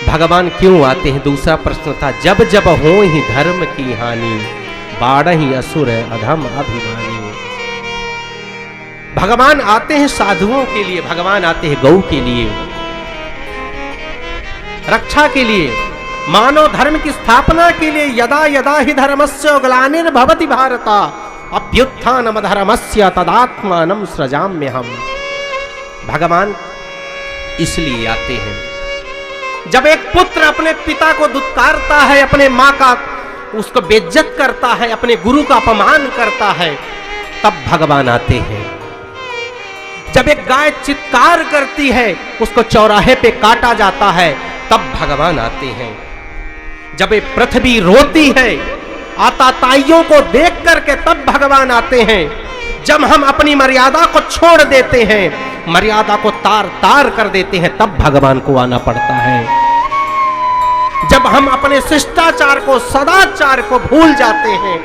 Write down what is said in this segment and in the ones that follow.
भगवान क्यों आते हैं? दूसरा प्रश्न था, जब जब हो ही धर्म की हानि, बाढ़हि असुर अधम अभिमानी। भगवान आते हैं साधुओं के लिए, भगवान आते हैं गौ के लिए, रक्षा के लिए, मानव धर्म की स्थापना के लिए। यदा यदा ही धर्मस्य ग्लानिर्भवति भारत अभ्युत्थानम धर्मस्य तदात्मानं सृजाम्यहम्। भगवान इसलिए आते हैं, जब एक पुत्र अपने पिता को दुत्कारता है, अपने माँ का उसको बेइज्जत करता है, अपने गुरु का अपमान करता है, तब भगवान आते हैं। जब एक गाय चित्कार करती है, उसको चौराहे पे काटा जाता है, तब भगवान आते हैं। जब एक पृथ्वी रोती है आताताइयों को देख करके, तब भगवान आते हैं। जब हम अपनी मर्यादा को छोड़ देते हैं, मर्यादा को तार तार कर देते हैं, तब भगवान को आना पड़ता है। जब हम अपने शिष्टाचार को, सदाचार को भूल जाते हैं,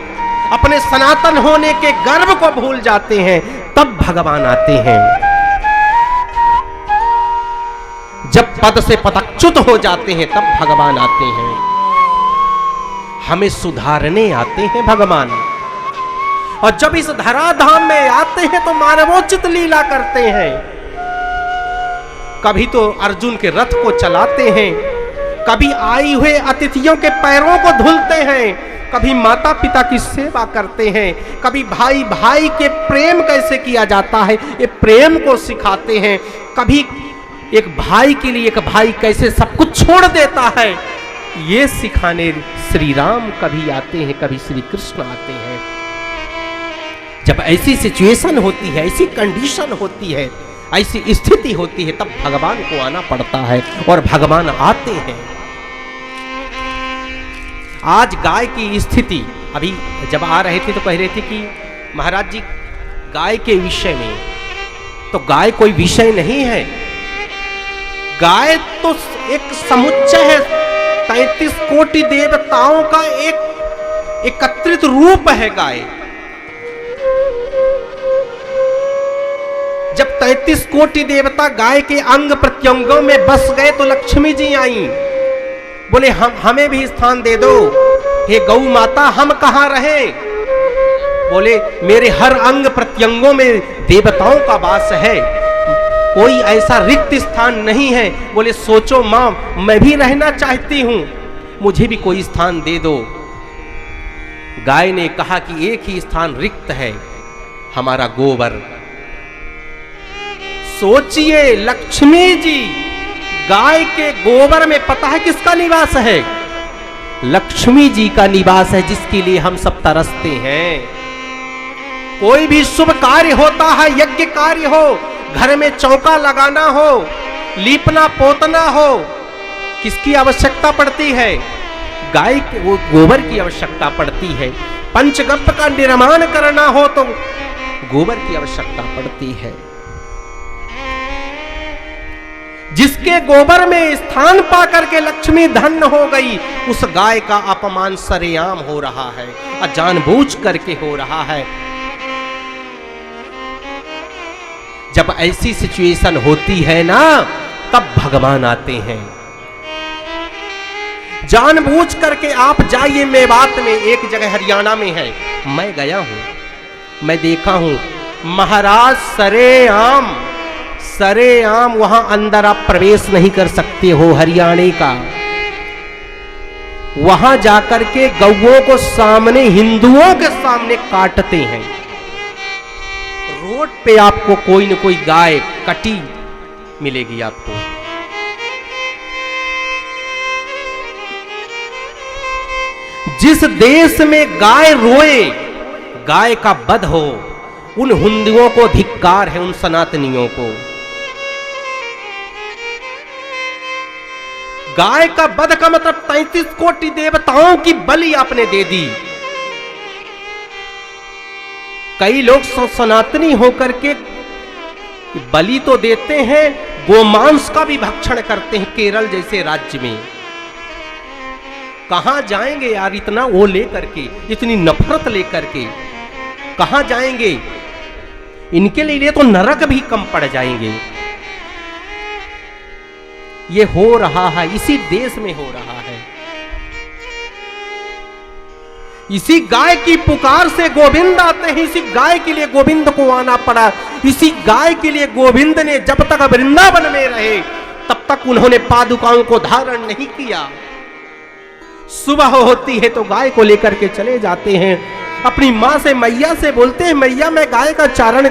अपने सनातन होने के गर्व को भूल जाते हैं, तब भगवान आते हैं। जब पद से पदच्युत हो जाते हैं, तब भगवान आते हैं। हमें सुधारने आते हैं भगवान। और जब इस धराधाम में आते हैं तो मानवोचित लीला करते हैं। कभी तो अर्जुन के रथ को चलाते हैं, कभी आई हुए अतिथियों के पैरों को धुलते हैं, कभी माता पिता की सेवा करते हैं, कभी भाई भाई के प्रेम कैसे किया जाता है ये प्रेम को सिखाते हैं, कभी एक भाई के लिए एक भाई कैसे सब कुछ छोड़ देता है ये सिखाने श्री राम कभी आते हैं, कभी श्री कृष्ण आते हैं। जब ऐसी सिचुएशन होती है, ऐसी कंडीशन होती है, ऐसी स्थिति होती है, तब भगवान को आना पड़ता है और भगवान आते हैं। आज गाय की स्थिति, अभी जब आ रहे थे तो कह रहे थे कि महाराज जी गाय के विषय में, तो गाय कोई विषय नहीं है। गाय तो एक समुच्चय है, 33 कोटि देवताओं का एक एकत्रित रूप है गाय। जब 33 कोटि देवता गाय के अंग प्रत्यंगों में बस गए तो लक्ष्मी जी आई, बोले हमें भी स्थान दे दो, हे गौ माता हम कहां रहे? बोले मेरे हर अंग प्रत्यंगों में देवताओं का वास है, कोई ऐसा रिक्त स्थान नहीं है। बोले सोचो मां, मैं भी रहना चाहती हूं, मुझे भी कोई स्थान दे दो। गाय ने कहा कि एक ही स्थान रिक्त है, हमारा गोबर। सोचिए लक्ष्मी जी गाय के गोबर में पता है किसका निवास है? लक्ष्मी जी का निवास है, जिसके लिए हम सब तरसते हैं। कोई भी शुभ कार्य होता है, यज्ञ कार्य हो, घर में चौका लगाना हो, लीपना पोतना हो, किसकी आवश्यकता पड़ती है? गाय के वो गोबर की आवश्यकता पड़ती है। पंचगव्य का निर्माण करना हो तो गोबर की आवश्यकता पड़ती है। जिसके गोबर में स्थान पाकर के लक्ष्मी धन्य हो गई, उस गाय का अपमान सरेआम हो रहा है और जानबूझ करके हो रहा है। जब ऐसी सिचुएशन होती है ना, तब भगवान आते हैं। जानबूझ करके आप जाइए मेवात में, एक जगह हरियाणा में है, मैं गया हूं, मैं देखा हूं, महाराज सरेआम वहां अंदर आप प्रवेश नहीं कर सकते हो, हरियाणा का। वहां जाकर के गौओं को सामने, हिंदुओं के सामने काटते हैं। रोड पे आपको कोई न कोई गाय कटी मिलेगी आपको। जिस देश में गाय रोए, गाय का वध हो, उन हिंदुओं को धिक्कार है, उन सनातनियों को। गाय का वध का मतलब 33 कोटि देवताओं की बलि आपने दे दी। कई लोग सनातनी होकर के बलि तो देते हैं, गोमांस का भी भक्षण करते हैं। केरल जैसे राज्य में कहां जाएंगे यार, इतना वो लेकर के, इतनी नफरत लेकर के कहां जाएंगे? इनके लिए तो नरक भी कम पड़ जाएंगे। ये हो रहा है, इसी देश में हो रहा है। इसी गाय की पुकार से गोविंद आते हैं, इसी गाय के लिए गोविंद को आना पड़ा। इसी गाय के लिए गोविंद ने जब तक वृंदावन में रहे तब तक उन्होंने पादुकाओं को धारण नहीं किया। सुबह होती है तो गाय को लेकर के चले जाते हैं, अपनी माँ से, मैया से बोलते हैं, मैया मैं गाय का चारण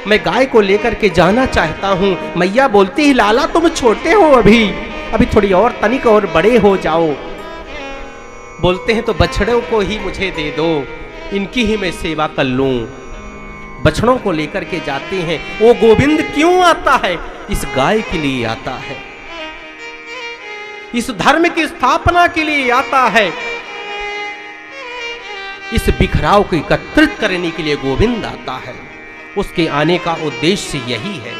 मैं गाय को लेकर के जाना चाहता हूं। मैया बोलती है, लाला तुम छोटे हो, अभी थोड़ी और तनिक और बड़े हो जाओ। बोलते हैं तो बछड़ों को ही मुझे दे दो, इनकी ही मैं सेवा कर लूं। बछड़ों को लेकर के जाते हैं। वो गोविंद क्यों आता है? इस गाय के लिए आता है, इस धर्म की स्थापना के लिए आता है, इस बिखराव को एकत्रित करने के लिए गोविंद आता है। उसके आने का उद्देश्य यही है।